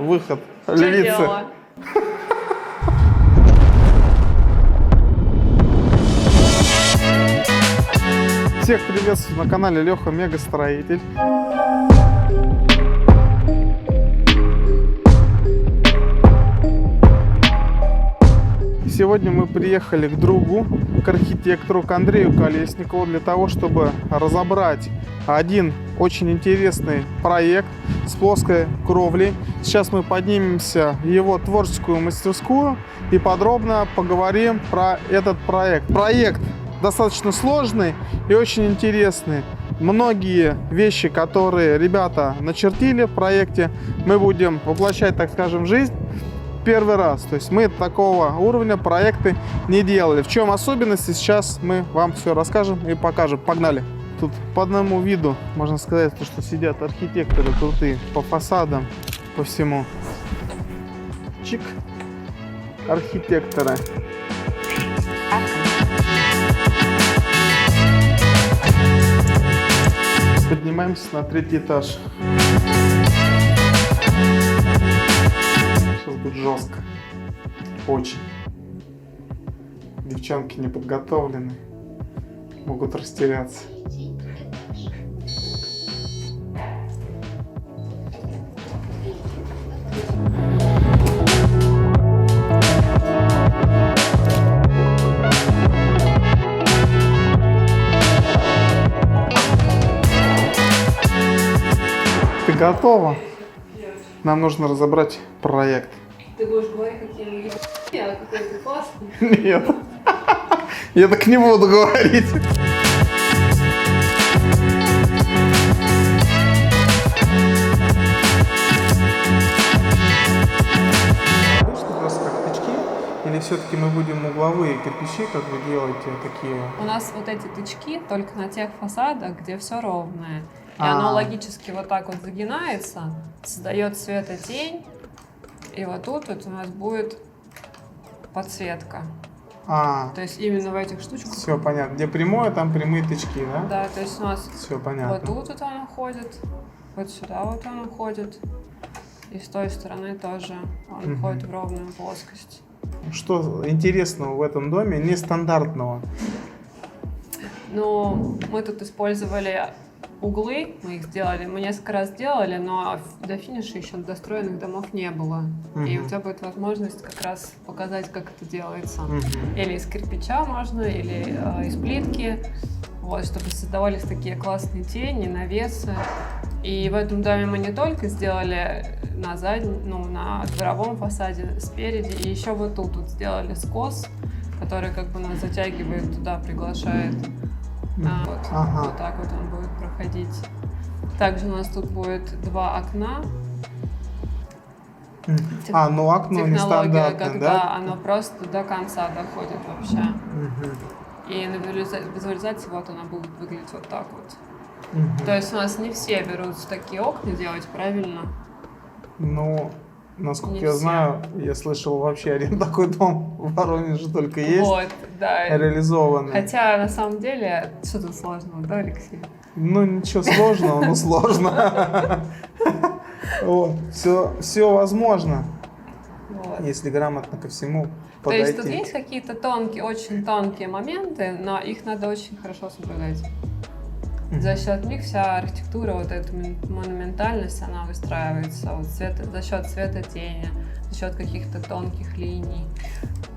выход Что львицы. делала? Всех приветствую на канале Леха Мегастроитель. Сегодня мы приехали к другу, к архитектору, к Андрею Колесникову, для того, чтобы разобрать один очень интересный проект с плоской кровлей. Сейчас мы поднимемся в его творческую мастерскую и подробно поговорим про этот проект. Проект достаточно сложный и очень интересный. Многие вещи, которые ребята начертили в проекте, мы будем воплощать, так скажем, в жизнь первый раз. То есть мы такого уровня проекты не делали. В чем особенности, сейчас мы вам все расскажем и покажем. Погнали! Тут по одному виду можно сказать, что сидят архитекторы крутые по фасадам, по всему. Чик! Архитекторы. Поднимаемся на 3-й этаж. Сейчас будет жестко. Очень. Девчонки не подготовлены. Могут растеряться. Ты готова? Нам нужно разобрать проект. Ты будешь говорить, какие мы а какой ты классный. Нет. Я так не буду говорить. Обычно просто как тычки? Или все-таки мы будем угловые кирпичи, как вы делаете, такие? У нас вот эти тычки только на тех фасадах, где все ровное. И оно логически вот так вот загинается, создает светотень. И вот тут вот у нас будет подсветка. То есть именно в этих штучках. Все понятно. Где прямое, там прямые тычки, да? Да, то есть у нас все понятно. вот тут вот он уходит, вот сюда вот он уходит. И с той стороны тоже он уходит в ровную плоскость. Что интересного в этом доме, нестандартного? Ну, мы тут использовали углы, мы их сделали, мы несколько раз делали, но до финиша еще достроенных домов не было. И у тебя будет возможность как раз показать, как это делается. Или из кирпича можно, или из плитки, вот, чтобы создавались такие классные тени, навесы. И в этом доме мы не только сделали на на дворовом фасаде спереди, и еще вот тут вот сделали скос, который как бы нас затягивает туда, приглашает. Вот так вот он будет проходить. Также у нас тут будет 2 окна. Ну окно нестандартное, когда да? оно просто до конца доходит вообще. И на визуализации вот она будет выглядеть вот так вот. То есть у нас не все берутся такие окна делать, правильно? Ну, насколько Не я все. знаю, я слышал, вообще один такой дом в Воронеже только есть. Вот, да. Реализованный. Хотя на самом деле, что тут сложного, да, Алексей? Ну, ничего сложного, но сложно. Все возможно, если грамотно ко всему То есть тут подойти. есть какие-то очень тонкие моменты, но их надо очень хорошо соблюдать. За счет них вся архитектура, вот эта монументальность, она выстраивается вот за счет цвета тени, за счет каких-то тонких линий.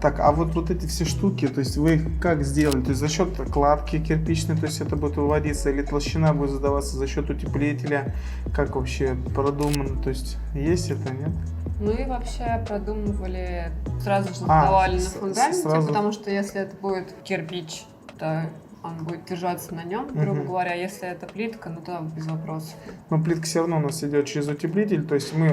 Так, а вот эти все штуки, то есть вы их как сделали? То есть за счет кладки кирпичной, то есть это будет выводиться, или толщина будет задаваться за счет утеплителя? Как вообще продумано? То есть есть это, нет? Мы вообще продумывали, сразу же задавали на фундаменте, сразу. потому что если это будет кирпич, то он будет держаться на нем, грубо говоря. Если это плитка, ну то без вопросов. Но плитка все равно у нас идет через утеплитель, то есть мы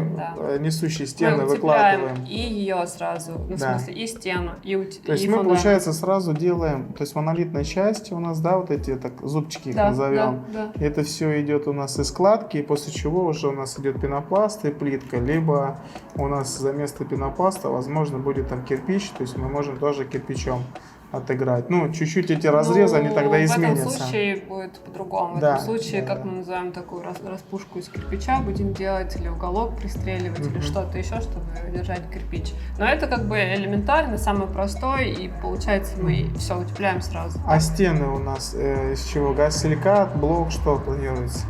несущие стены Мы выкладываем. и ее сразу, в смысле и стену, и То есть мы, получается, сразу делаем, то есть монолитной части у нас, да, вот эти так, зубчики их назовем. Да. Это все идет у нас из кладки, и после чего уже у нас идет пенопласт и плитка. Либо у нас за место пенопласта, возможно, будет там кирпич, то есть мы можем тоже кирпичом отыграть. Ну, чуть-чуть эти разрезы, они тогда изменятся. В этом случае будет по-другому. Да, В этом случае, да, как да. мы называем такую распушку из кирпича, будем делать или уголок пристреливать, или что-то еще, чтобы держать кирпич. Но это как бы элементарно, самый простой, и получается мы все утепляем сразу. А стены у нас из чего? Газ-силикат, блок, что планируется?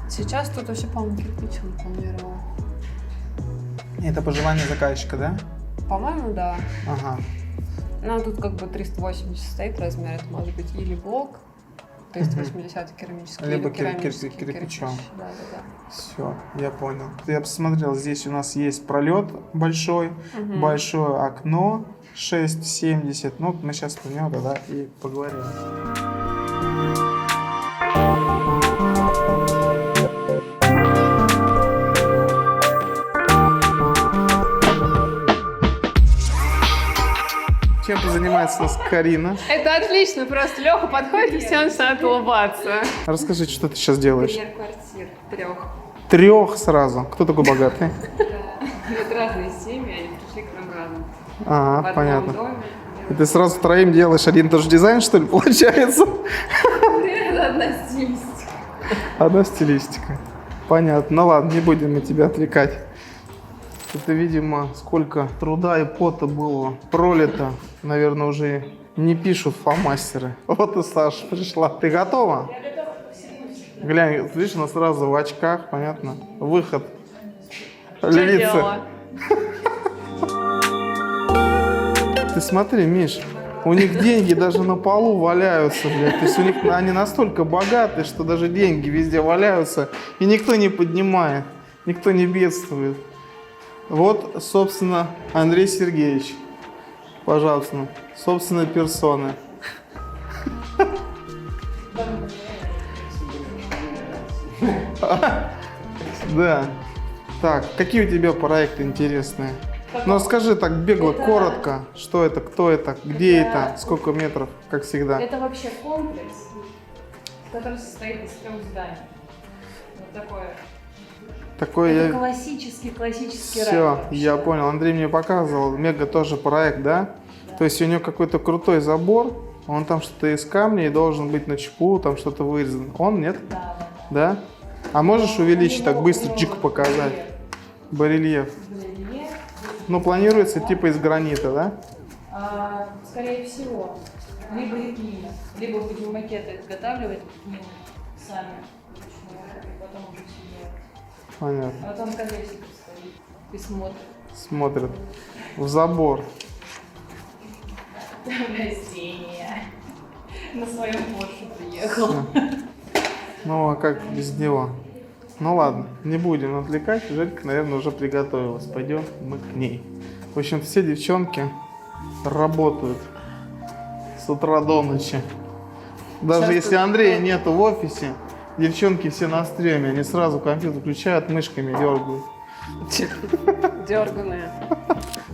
Сейчас тут вообще, по-моему, кирпич он планировал. Это по желанию заказчика, да? По-моему, да. Ага. Ну, тут как бы 380 стоит размер, это может быть или блок, 380 керамический, Либо или керамический кирпичом. кирпич. Да, да, да. Все, я понял. Я посмотрел, здесь у нас есть пролет большой, большое окно, 6,70. Ну, мы сейчас про него тогда и поговорим. Чем-то занимается у нас Карина. Это отлично, просто Леха подходит и всем начинает улыбаться. Расскажи, что ты сейчас делаешь? Интерьер квартир 3. 3 сразу. Кто такой богатый? Это разные семьи, они пришли к нам разом. Ага, В одном понятно. доме. И ты сразу 3 делаешь один и тот же дизайн, что ли, получается? Это одна стилистика. Одна стилистика. Понятно. Ну ладно, не будем мы тебя отвлекать. Это, видимо, сколько труда и пота было пролито. Наверное, уже не пишут фломастеры. Вот и Саша пришла. Ты готова? Я готова. Глянь, видишь, она сразу в очках, понятно. Выход. Львица. Ты смотри, Миш, у них деньги даже на полу валяются, блядь. То есть у них они настолько богаты, что даже деньги везде валяются, и никто не поднимает, никто не бедствует. Вот, собственно, Андрей Сергеевич. Пожалуйста, собственной персоны. Да. Так, какие у тебя проекты интересные? Ну, расскажи так бегло, коротко, что это, кто это, где это, сколько метров, как всегда. Это вообще комплекс, который состоит из 3 зданий. Вот такое. Такой Это я... классический Все, рай. я понял. Андрей мне показывал, мега тоже проект, да? То есть у него какой-то крутой забор, он там что-то из камня и должен быть на ЧПУ, там что-то вырезано. Он, нет? Да. Да? А можешь увеличить, так быстро У него чик показать? барельеф. Барельеф. Ну, планируется типа из гранита, да? Скорее всего, либо лепнина, либо будем макеты изготавливать лепнину сами, вручную, и потом уже все делать. Понятно. А потом колесико стоит и смотрит. Смотрят в забор. Растения. На своем Порше приехал. Ну, а как без него? Ну ладно, не будем отвлекать. Желька, наверное, уже приготовилась. Пойдем мы к ней. В общем, все девчонки работают с утра до ночи. Даже Сейчас если тут- Андрея нету в офисе, девчонки все на стреме. Они сразу компьютер включают, мышками дергают. Дерганые.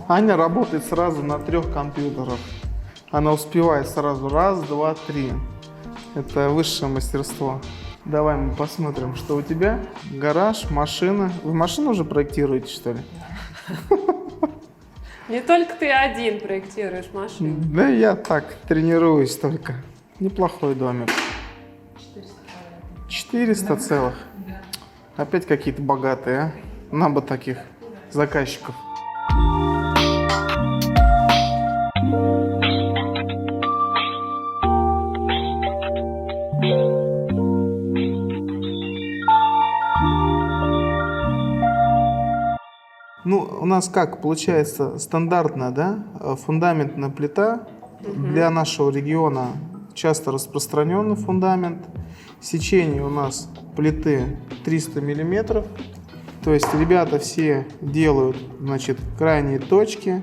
Аня работает сразу на 3 компьютерах. Она успевает сразу 1, 2, 3. Это высшее мастерство. Давай мы посмотрим, что у тебя. Гараж, машина. Вы машину уже проектируете, что ли? Не только ты один проектируешь машину. Да я так тренируюсь только. Неплохой домик. 400 целых. Опять какие-то богатые, а? Нам бы таких заказчиков. Ну, у нас как получается стандартная, да, фундаментная плита для нашего региона часто распространенный фундамент. Сечение у нас плиты 300 миллиметров. То есть ребята все делают, значит, крайние точки,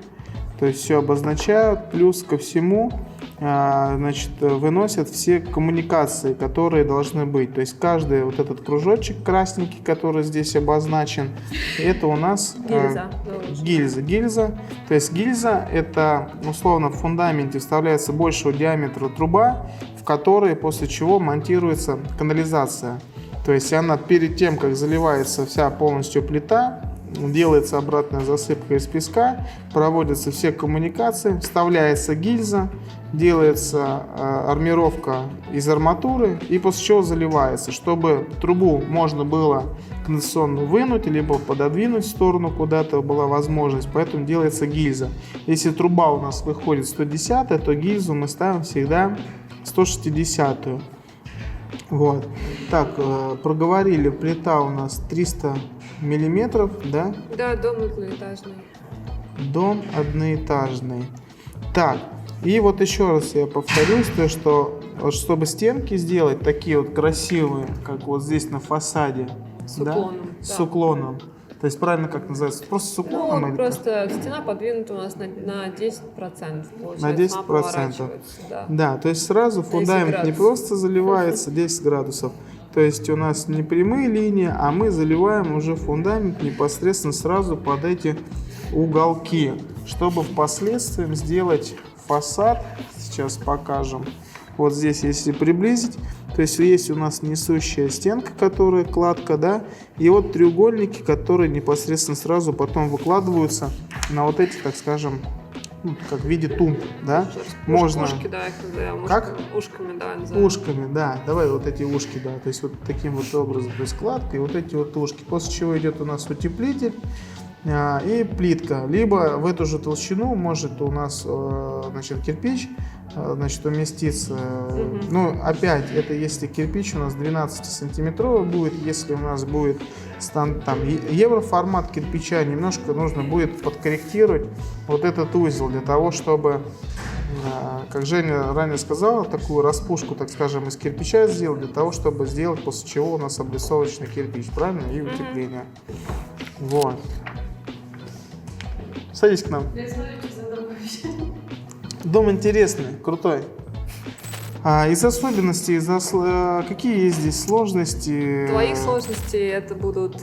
то есть все обозначают, плюс ко всему, значит, выносят все коммуникации, которые должны быть. То есть каждый вот этот кружочек красненький, который здесь обозначен, это у нас гильза. То есть гильза — это условно в фундаменте вставляется большего диаметра труба, в которой после чего монтируется канализация. То есть она перед тем, как заливается вся полностью плита, делается обратная засыпка из песка, проводятся все коммуникации, вставляется гильза, делается армировка из арматуры и после чего заливается, чтобы трубу можно было конденсационно вынуть, либо пододвинуть в сторону, куда-то была возможность, поэтому делается гильза. Если труба у нас выходит 110, то гильзу мы ставим всегда 160. Вот. Так, проговорили, плита у нас 300 миллиметров, да? Да, дом одноэтажный. Дом одноэтажный. Так, и вот еще раз я повторюсь, то, что вот чтобы стенки сделать такие вот красивые, как вот здесь на фасаде, С да? уклоном. С да. уклоном. То есть правильно как называется? Просто с уклоном? Ну, или просто стена подвинута у нас на 10%, получается. На 10%. Она поворачивается, да. Да, то есть сразу фундамент не градусов. просто заливается 10 градусов, то есть у нас не прямые линии, а мы заливаем уже фундамент непосредственно сразу под эти уголки, чтобы впоследствии сделать фасад. Сейчас покажем. Вот здесь, если приблизить, то есть есть у нас несущая стенка, которая кладка, да, и вот треугольники, которые непосредственно сразу потом выкладываются на вот эти, так скажем, ну, как в виде тумб, да, можно. Ушки, да, их называем. Как? Ушками, да, называем. Ушками, да, давай вот эти ушки, да, то есть вот таким вот образом, то есть кладка и вот эти вот ушки, после чего идет у нас утеплитель и плитка, либо в эту же толщину может у нас, значит, кирпич, значит, уместиться, ну, опять, это если кирпич у нас 12-сантиметровый будет, если у нас будет там евроформат кирпича, немножко нужно будет подкорректировать вот этот узел для того, чтобы, как Женя ранее сказала, такую распушку, так скажем, из кирпича сделать, для того, чтобы сделать, после чего у нас облицовочный кирпич, правильно, и утепление. Вот. Садись к нам. Дом интересный, крутой. Из особенностей, какие есть здесь сложности? Твоих сложностей это будут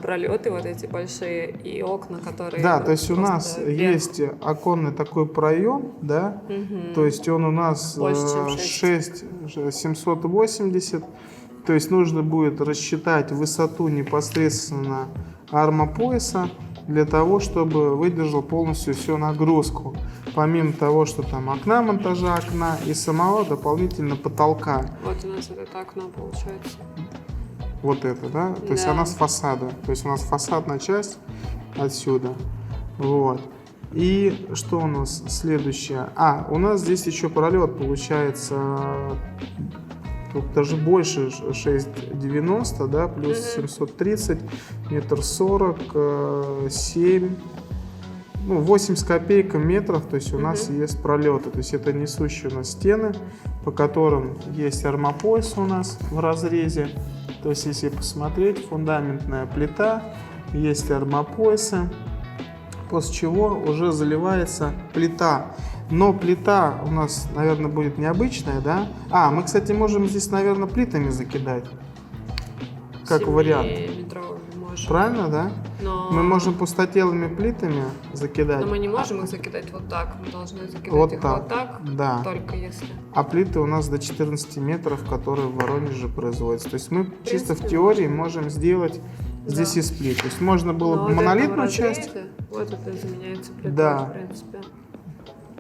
пролеты вот эти большие и окна, которые... Да, то есть у просто нас вверх. есть оконный такой проем, да, то есть он у нас Больше, чем 780, то есть нужно будет рассчитать высоту непосредственно армопояса для того, чтобы выдержал полностью всю нагрузку. Помимо того, что там окна, монтажа окна и самого дополнительно потолка. Вот у нас вот это окно получается. Вот это, да? То есть Да. она с фасада. То есть у нас фасадная часть отсюда. Вот. И что у нас следующее? У нас здесь еще пролет получается тут даже больше 6,90, да, плюс 730, метр 40, 7, ну, 8 с копейками метров, то есть у нас есть пролеты, то есть это несущие у нас стены, по которым есть армопояс у нас в разрезе, то есть если посмотреть, фундаментная плита, есть армопоясы, после чего уже заливается плита. Но плита у нас, наверное, будет необычная, да? Мы, кстати, можем здесь, наверное, плитами закидать, как вариант. 7-метровыми можем. Правильно, да? Но... Мы можем пустотелыми плитами закидать. Но мы не можем их закидать вот так. Мы должны закидать Вот их так, вот так, да. только если. А плиты у нас до 14 метров, которые в Воронеже производятся. То есть мы чисто в принципе, теории можем сделать здесь Да. из плит. То есть можно было Но бы вот монолитную это в часть. разрезе, вот это заменяется плитой, Да. в принципе.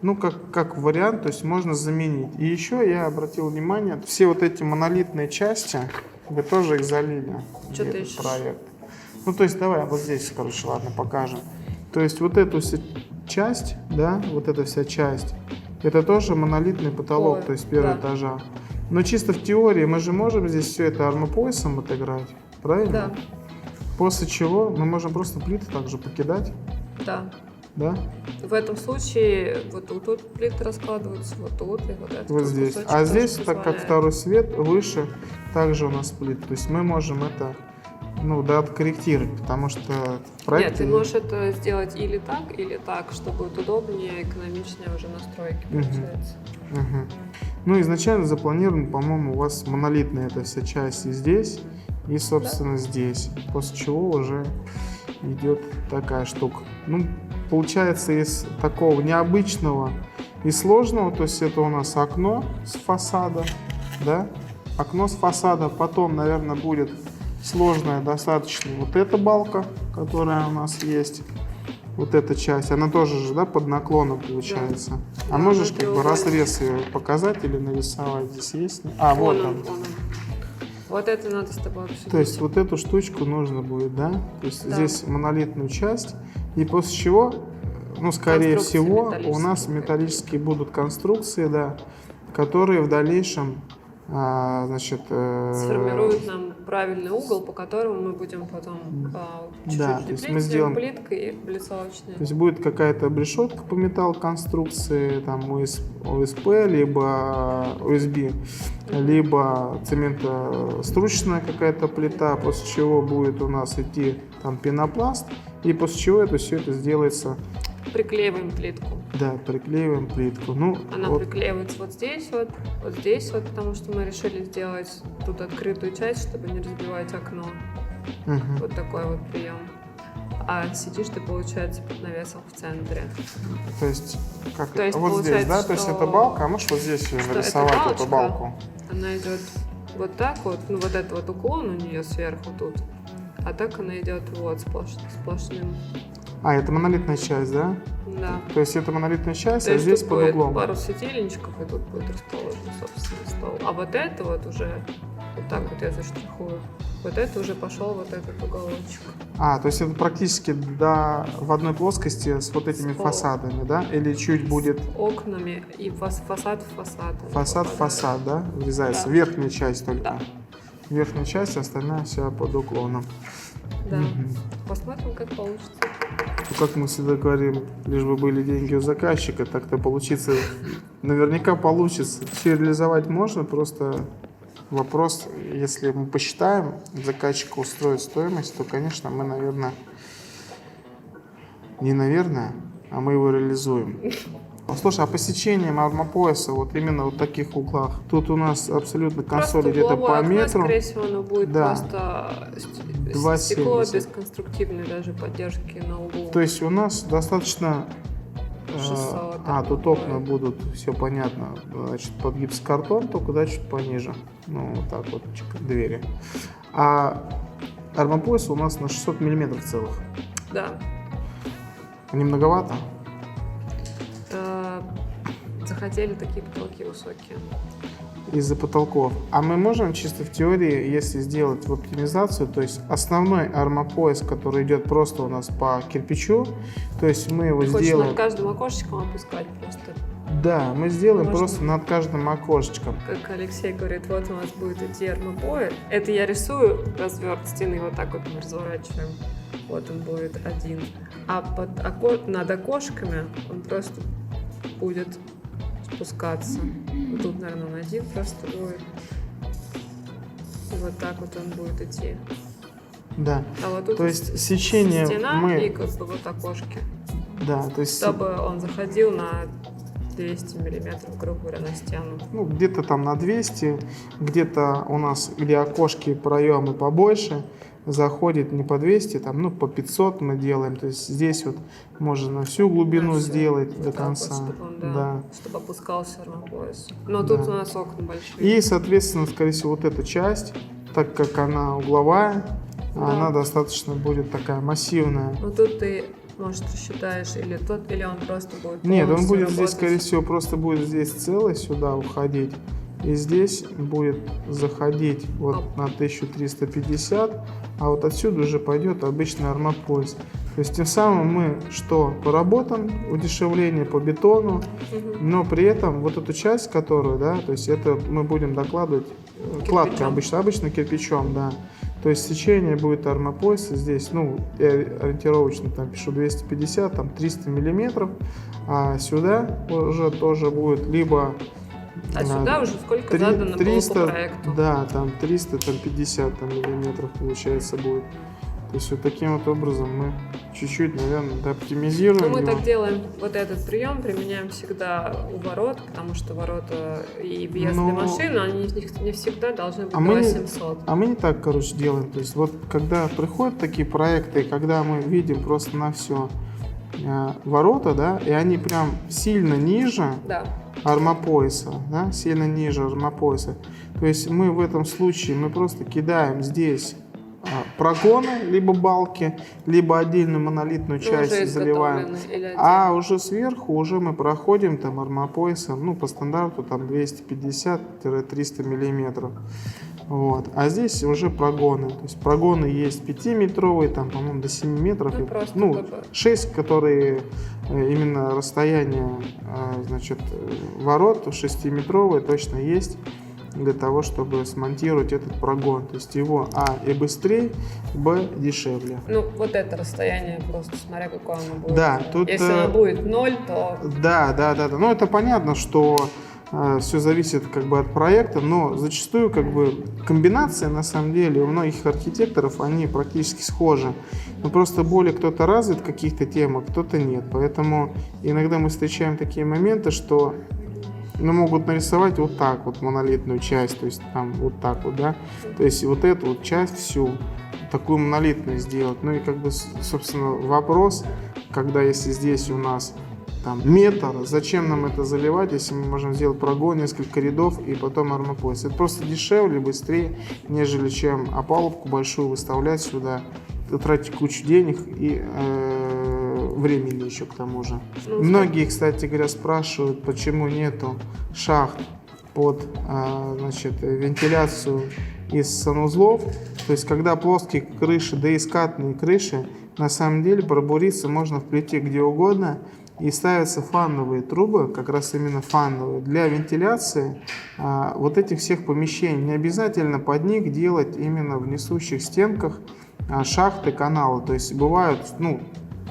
Ну, как вариант, то есть можно заменить. И еще я обратил внимание, все вот эти монолитные части, вы тоже их залили. Что в ты этот ищешь? проект. Ну, то есть давай вот здесь, короче, ладно, покажем. То есть вот эту вся часть, да, вот эта вся часть, это тоже монолитный потолок, Ой, то есть первого да. этажа. Но чисто в теории мы же можем здесь все это армопоясом отыграть, правильно? Да. После чего мы можем просто плиты также покидать, Да. да? В этом случае вот тут плиты раскладываются, вот тут и вот это. Вот тут здесь. кусочек А тоже здесь, так как позволяет. второй свет выше, также у нас плит. То есть мы можем это, да, откорректировать, потому что в проекте... Нет, ты можешь это сделать или так, что будет удобнее, экономичнее уже настройки получается. Мгм. Ну, изначально запланировано, по-моему, у вас монолитная эта вся часть и здесь, и, собственно, здесь. После чего уже идет такая штука. Ну, получается, из такого необычного и сложного, то есть это у нас окно с фасада, да? Окно с фасада, потом, наверное, будет сложная достаточно вот эта балка, которая у нас есть. Вот эта часть, она тоже же, да, под наклоном получается. А Да, можешь она как бы треугольник. разрез ее показать или нарисовать? Здесь есть? А, вот он. Вон он. Вот это надо с тобой обсудить. То есть вот эту штучку нужно будет, да? То есть Да. здесь монолитную часть. И после чего, ну, скорее Конструкции всего, у металлические нас металлические будут конструкции, да, которые в дальнейшем, значит... Сформируют нам правильный угол, по которому мы будем потом чуть-чуть Да, то есть мы сделаем- плиткой и облицовочной. То есть будет какая-то обрешетка по металлоконструкции, там ОСП, либо USB, либо цементостручная какая-то плита, после чего будет у нас идти там пенопласт, и после чего это все это сделается, Приклеиваем плитку. да, приклеиваем плитку. Ну, Она вот, приклеивается вот здесь, потому что мы решили сделать тут открытую часть, чтобы не разбивать окно. мгм. Вот такой вот прием. А сидишь ты, получается, под навесом в центре. То есть, как, То есть вот здесь, да, получается, то есть что- это балка, а можешь вот здесь её что эта нарисовать, эту балочка- балку? Она идет вот так вот, ну вот это вот уклон у нее сверху тут. А так она идет вот сплошным. А, это монолитная часть, да? Да. То есть это монолитная часть, То а есть здесь тут под будет углом. пару светильничков, и тут будет расположен, собственно, стол. А вот это вот уже, вот так вот я заштрихую, вот это уже пошел вот этот уголочек. А, то есть это практически в одной плоскости с вот этими С полом. фасадами, да? Или чуть будет Окнами и фасад в фасад. фасад в фасад, да? Врезается. Да. Верхняя часть только. Да. Верхняя часть, остальная вся под уклоном. Да. Мгм. Посмотрим, как получится. Ну, как мы всегда говорим, лишь бы были деньги у заказчика, так-то получится, наверняка получится. Все реализовать можно, просто вопрос, если мы посчитаем, заказчика устроит стоимость, то, конечно, мы, наверное, а мы его реализуем. Слушай, а по сечениям армопояса, вот именно вот в таких углах, тут у нас абсолютно консоль Просто где-то угловое по окно, метру. скорее всего, оно будет Да. просто 2,70. стекло без конструктивной даже поддержки на углу. То есть у нас достаточно... 600, тут такое. окна будут, все понятно, значит, под гипсокартон, только да, чуть пониже. Ну, вот так вот, двери. А армопояс у нас на 600 миллиметров целых. Да. Не многовато? Захотели такие потолки высокие. Из-за потолков. А мы можем чисто в теории, если сделать в оптимизацию, то есть основной армопояс, который идет просто у нас по кирпичу, то есть мы его Ты хочешь сделаем... над каждым окошечком опускать просто. Да, мы сделаем Можно. просто над каждым окошечком. Как Алексей говорит, вот у нас будет идти армопояс. Это я рисую разверт стены, вот так вот мы разворачиваем. Вот он будет один. А над окошками он просто будет спускаться. Вот тут, наверное, он один просто будет. И вот так вот он будет идти. Да. А вот тут То есть сечение стена мы... и как бы вот окошки. Да, то есть... Чтобы он заходил на 200 миллиметров, грубо говоря, на стену. Ну, где-то там на 200, где-то у нас, где окошки, проемы побольше, заходит не по 200, там, ну, по 500 мы делаем. То есть здесь вот можно на всю глубину На всю. сделать Вот до так вот, конца. чтобы он, Да. чтобы опускался армопояс. Но тут Да. у нас окна большие. И, соответственно, скорее всего, вот эта часть, так как она угловая, Да. она достаточно будет такая массивная. Но тут ты, может, рассчитаешь или он просто будет Нет, он полностью будет здесь, работать. скорее всего, просто будет здесь целый сюда уходить. И здесь будет заходить вот на 1350, а вот отсюда уже пойдет обычный армопояс. То есть тем самым мы что? Поработаем, удешевление по бетону, Мгм. но при этом вот эту часть, которую, да, то есть это мы будем докладывать кладкой обычно кирпичом, да. То есть сечение будет армопояса здесь, ну, я ориентировочно там пишу 250, там 300 миллиметров, а сюда уже тоже будет либо А сюда уже сколько задано было по проекту. да, там 300, там 50 там, миллиметров получается будет. То есть вот таким вот образом мы чуть-чуть, наверное, оптимизируем Но мы его. так делаем, вот этот прием применяем всегда у ворот, потому что ворота и въезд Но- для машин, они не всегда должны быть А мы- 2700. А мы не так, короче, делаем. То есть вот когда приходят такие проекты, когда мы видим просто на все ворота, да, и они прям сильно ниже Да. армопояса, да, сильно ниже армопояса. То есть мы в этом случае мы просто кидаем здесь прогоны, либо балки, либо отдельную монолитную Ну, часть уже заливаем. изготовленный или А отдельно? уже сверху уже мы проходим там армопоясом, ну по стандарту там 250-300 миллиметров. Вот. А здесь уже прогоны. То есть прогоны есть 5-метровые, там, по-моему, до 7 метров. Ну, просто Ну, как бы. 6, которые именно расстояние, значит, ворот 6-метровые точно есть для того, чтобы смонтировать этот прогон. То есть его и быстрее, дешевле. Ну, вот это расстояние просто, смотря какое оно будет. Да, тут... Если оно будет 0, то... Да. Ну, это понятно, что все зависит как бы от проекта, но зачастую как бы комбинация на самом деле у многих архитекторов, они практически схожи. Но просто более кто-то развит в каких-то темах, кто-то нет. Поэтому иногда мы встречаем такие моменты, что могут нарисовать вот так вот монолитную часть, то есть там вот так вот, да, то есть вот эту вот часть всю такую монолитную сделать. Ну и как бы, собственно, вопрос, когда если здесь у нас там метр, зачем нам это заливать, если мы можем сделать прогон, несколько рядов и потом армопояс. Это просто дешевле, быстрее, нежели чем опалубку большую выставлять сюда, тратить кучу денег и времени еще к тому же. Многие, кстати говоря, спрашивают, почему нету шахт под значит, вентиляцию из санузлов. То есть, когда плоские крыши, да и скатные крыши, на самом деле пробуриться можно в плите где угодно. И ставятся фановые трубы, как раз именно фановые, для вентиляции вот этих всех помещений. Не обязательно под них делать именно в несущих стенках шахты, каналы. То есть бывают, ну,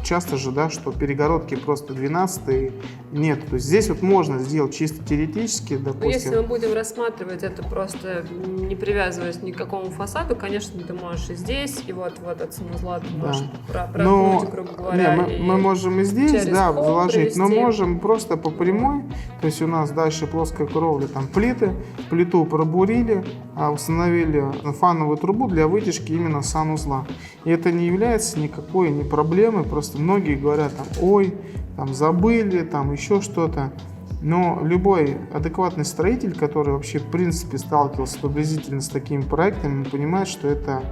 часто же, да, что перегородки просто 12 нет. То есть здесь вот можно сделать чисто теоретически, Но допустим. если мы будем рассматривать это просто не привязываясь ни к какому фасаду, конечно, ты можешь и здесь, и вот от санузла ты можешь проткнуть, грубо говоря. Мы можем и здесь, через да, пол заложить, но провести. можем просто по прямой. То есть у нас дальше плоская кровля, там плиты, плиту пробурили, установили фановую трубу для вытяжки именно санузла. И это не является никакой не проблемой, просто многие говорят там, ой, там забыли, там еще что-то. Но любой адекватный строитель, который вообще в принципе сталкивался приблизительно с такими проектами, понимает, что это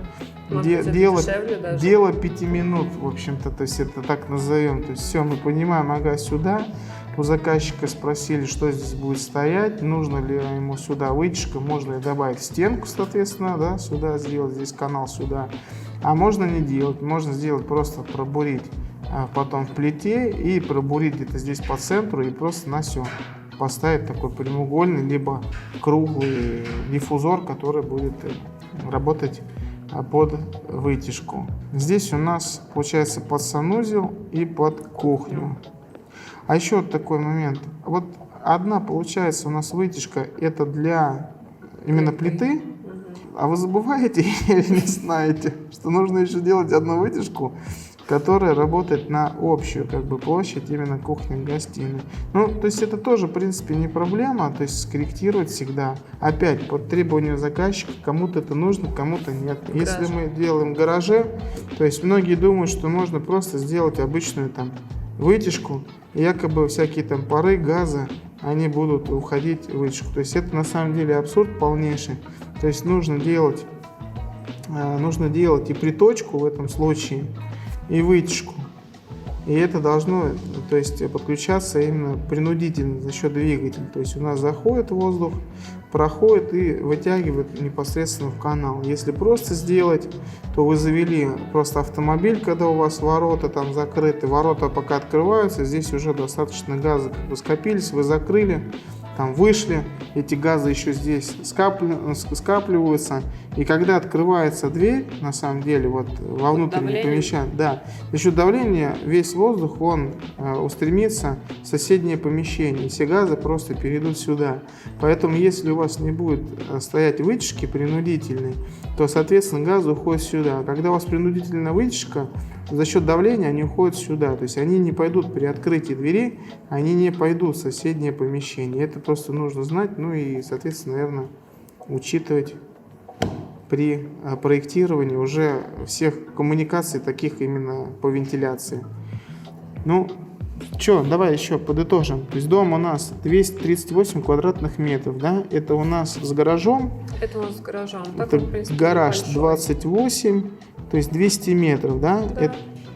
дело 5 минут, в общем-то, то есть это так назовем. То есть все, мы понимаем, ага, сюда. У заказчика спросили, что здесь будет стоять, нужно ли ему сюда вытяжка, можно ли добавить стенку, соответственно, да, сюда сделать, здесь канал сюда. А можно не делать, можно сделать просто пробурить потом в плите и пробурить где-то здесь по центру и просто на все поставить такой прямоугольный либо круглый диффузор, который будет работать под вытяжку. Здесь у нас получается под санузел и под кухню. А еще вот такой момент. Вот одна получается у нас вытяжка, это для именно плиты. А вы забываете или не знаете, что нужно еще делать одну вытяжку, которая работает на общую как бы площадь именно кухни-гостиной. Ну, то есть это тоже, в принципе, не проблема, то есть скорректировать всегда. Опять, под требования заказчика, кому-то это нужно, кому-то нет. Если мы делаем гаражи, то есть многие думают, что можно просто сделать обычную там вытяжку, и якобы всякие там пары, газы, они будут уходить в вытяжку. То есть это на самом деле абсурд полнейший. То есть нужно делать и приточку в этом случае, и вытяжку. И это должно, то есть, подключаться именно принудительно за счет двигателя. То есть у нас заходит воздух, проходит и вытягивает непосредственно в канал. Если просто сделать, то вы завели просто автомобиль, когда у вас ворота там закрыты, ворота пока открываются, здесь уже достаточно газа как бы скопились, вы закрыли, там вышли, эти газы еще здесь скапливаются, и когда открывается дверь, на самом деле, вот во внутреннее помещение, да, за счет давления весь воздух, он устремится в соседнее помещение, и все газы просто перейдут сюда. Поэтому, если у вас не будет стоять вытяжки принудительной, то, соответственно, газы уходят сюда. Когда у вас принудительная вытяжка, за счет давления они уходят сюда. То есть они не пойдут при открытии двери, они не пойдут в соседнее помещение. Это просто нужно знать, ну и, соответственно, наверное, учитывать при проектировании уже всех коммуникаций, таких именно по вентиляции. Ну, Что, давай еще подытожим. То есть дом у нас 238 квадратных метров, да? Это у нас с гаражом. Это у нас с гаражом. Так Это он, в принципе, гараж небольшой. 28, то есть 200 метров, да? Да.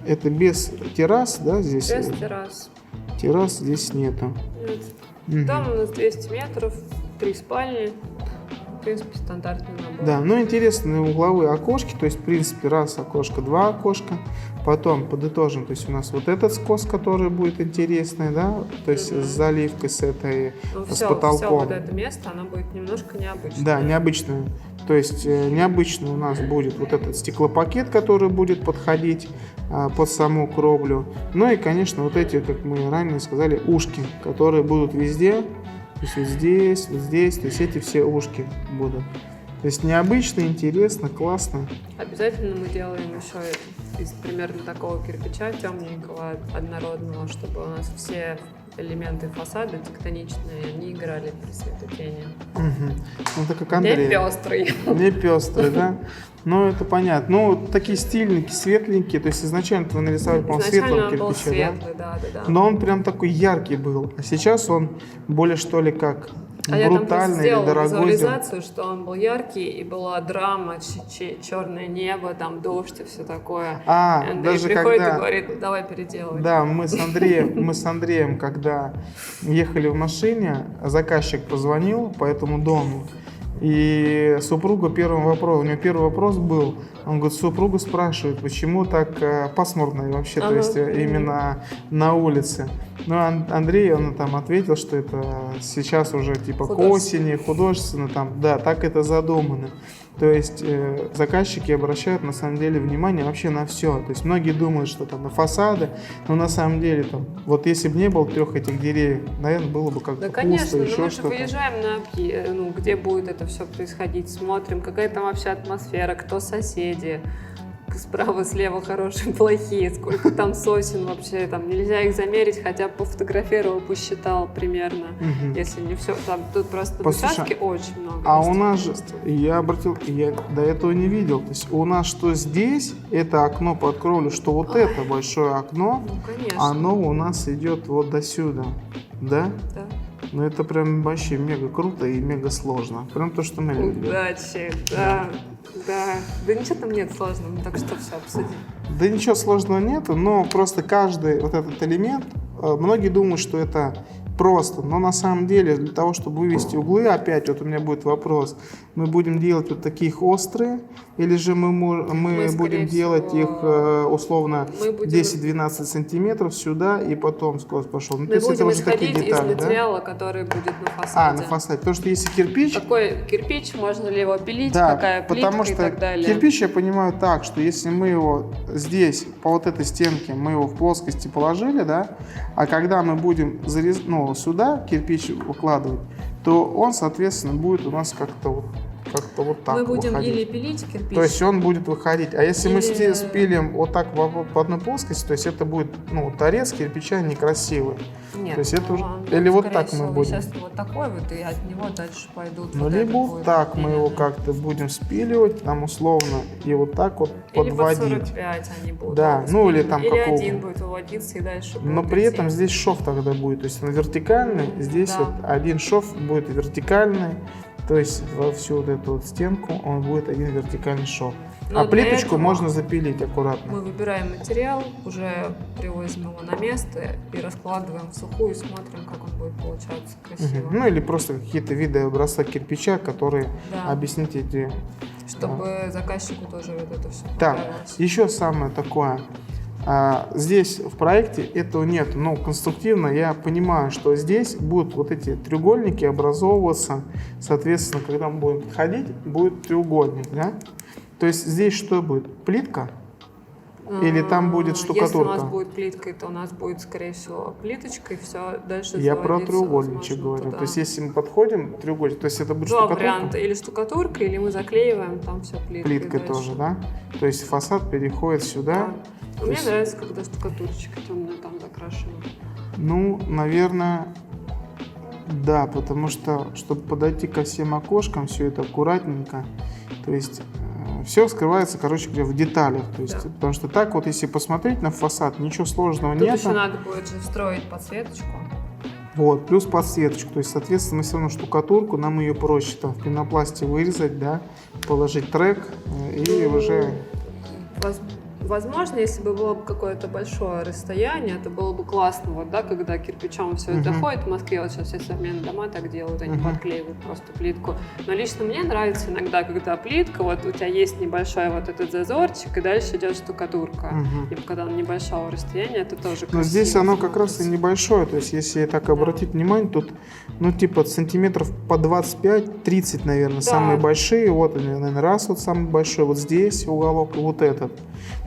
Это без террас, да, здесь? Без террас. Террас здесь нету. Нет. Мгм. Там у нас 200 метров, 3 спальни. В принципе, стандартный набор. Да, ну интересные угловые окошки, то есть в принципе раз окошко, два окошка. Потом подытожим, то есть у нас вот этот скос, который будет интересный, да, то есть с заливкой, с этой, Ну, с все потолком. вот это место, оно будет немножко необычное. Да, необычную. То есть необычно у нас будет вот этот стеклопакет, который будет подходить под саму кровлю. Ну и, конечно, вот эти, как мы ранее сказали, ушки, которые будут везде. То есть вот здесь, то есть эти все ушки будут. То есть необычно, интересно, классно. Обязательно мы делаем еще из примерно такого кирпича темненького, однородного, чтобы у нас все элементы фасада тектоничные, они играли при светотени. Угу. Ну, это как Андрей. Не пестрый. Не пестрый, да? Ну, это понятно. Ну, такие стильненькие, светленькие. То есть изначально вы нарисовали, по-моему, Изначально светлого он был кирпича, светлый, да? Но он прям такой яркий был. А сейчас он более, что ли, как А я там просто брутальный или сделала дорогой. визуализацию, что он был яркий, и была драма, черное небо, там дождь и все такое. А, И Андрей даже приходит когда... и говорит, давай переделывай. Да, мы с Андреем, когда ехали в машине, заказчик позвонил по этому дому, и супруга у него первый вопрос был, он говорит, супруга спрашивает, почему так пасмурно вообще, то есть именно на улице. Ну, Андрей, он там ответил, что это сейчас уже типа к осени, художественно, там, да, так это задумано. То есть заказчики обращают на самом деле внимание вообще на все. То есть многие думают, что там на фасады, но на самом деле там, вот если бы не было 3 этих деревьев, наверное, было бы как-то Да, пусто, конечно, но еще мы же что-то. выезжаем где будет это все происходить, смотрим, какая там вообще атмосфера, кто соседи, справа, слева хорошие, плохие, сколько там сосен вообще, там нельзя их замерить, хотя бы пофотографировал, посчитал примерно, если не все, там тут просто на участке очень много. А у нас же, я до этого не видел, то есть у нас что здесь, это окно под кровлю, что вот это большое окно, Ну, конечно. оно у нас идет вот до сюда, да? Да. Ну это прям вообще мега круто и мега сложно, прям то, что мы любим. Удачи, да. Да ничего там нет сложного, так что все обсудим. Да ничего сложного нету, но просто каждый вот этот элемент, многие думают, что это просто, но на самом деле для того, чтобы вывести углы, опять вот у меня будет вопрос, мы будем делать вот таких острые, или же мы будем делать их условно 10-12 сантиметров сюда и потом сквозь пошел. Ну, Мы будем уже такие исходить из детали, материала, который будет на фасаде. А, на фасаде, потому что если кирпич... Какой кирпич, можно ли его пилить, Да, какая плитка потому и что так далее. кирпич я понимаю так, что если мы его здесь, по вот этой стенке, мы его в плоскости положили, да, а когда мы будем сюда кирпич выкладывать, то он, соответственно, будет у нас как-то вот так Мы будем выходить. или пилить кирпич, То есть он будет выходить. А если мы Или- спилим вот так по одной плоскости, то есть это будет, торец кирпича некрасивый. нет, то есть это уже- он, или вот скорее так мы всего, будем. Сейчас вот такой вот, и от него дальше пойдут. Ну, вот либо это вот будет так мы его отпилено. как-то будем спиливать, там условно, и вот так вот Или под подводить. 45 они будут. Да, ну или там Или какого. один будет выводиться и дальше Но будет при идти. этом здесь шов тогда будет, то есть он вертикальный, здесь Да. вот один шов будет вертикальный, то есть во всю вот эту вот стенку он будет один вертикальный шов. Но А для плиточку этого можно запилить аккуратно. Мы выбираем материал, уже привозим его на место и раскладываем в сухую, и смотрим, как он будет получаться красиво. Ну или просто какие-то виды образца кирпича, которые Да. объяснить эти. Чтобы заказчику тоже вот это все Так, понравилось. еще самое такое. Здесь в проекте этого нет, но конструктивно я понимаю, что здесь будут вот эти треугольники образовываться, соответственно, когда мы будем подходить, будет треугольник, да? То есть здесь что будет? Плитка? Или там будет Если у нас штукатурка? будет плиткой, то у нас будет, скорее всего, плиткой, все дальше Я про заводиться, треугольничек возможно, говорю. туда. То есть если мы подходим, треугольник, то есть это будет Два штукатурка? варианта, или штукатурка, или мы заклеиваем там все плиткой. Плиткой дальше. тоже, да? То есть фасад переходит сюда. Да. То Мне есть- нравится, когда штукатурочка темная там закрашена. Ну, наверное, да, потому что, чтобы подойти ко всем окошкам, все это аккуратненько, то есть Все скрывается, короче говоря, в деталях. То есть, Да. потому что так вот, если посмотреть на фасад, ничего сложного Тут нет. еще надо будет же встроить подсветочку. Вот, плюс подсветочку. То есть, соответственно, мы все равно штукатурку, нам ее проще там в пенопласте вырезать, да, положить трек и уже... Возможно, если бы было бы какое-то большое расстояние, это было бы классно, вот, да, когда кирпичом все это доходит. В Москве вот сейчас все современные дома так делают, они подклеивают просто плитку. Но лично мне нравится иногда, когда плитка, вот у тебя есть небольшой вот этот зазорчик, и дальше идет штукатурка. И когда на небольшого расстояния, это тоже красиво. Но здесь оно как раз и смотрится. небольшое, то есть если так обратить внимание, тут, ну, типа сантиметров по 25-30, наверное, Да. самые большие. Вот они, наверное, раз вот самый большой, вот здесь уголок и вот этот.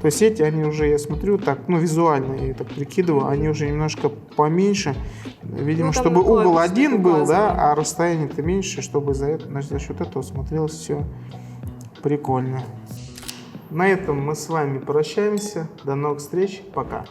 То есть эти, они уже, я смотрю, так, ну, визуально, я так прикидываю, они уже немножко поменьше. Видимо, Ну, там чтобы угол накладочно один был, да, указано. а расстояние-то меньше, чтобы за счет этого смотрелось все прикольно. На этом мы с вами прощаемся. До новых встреч. Пока.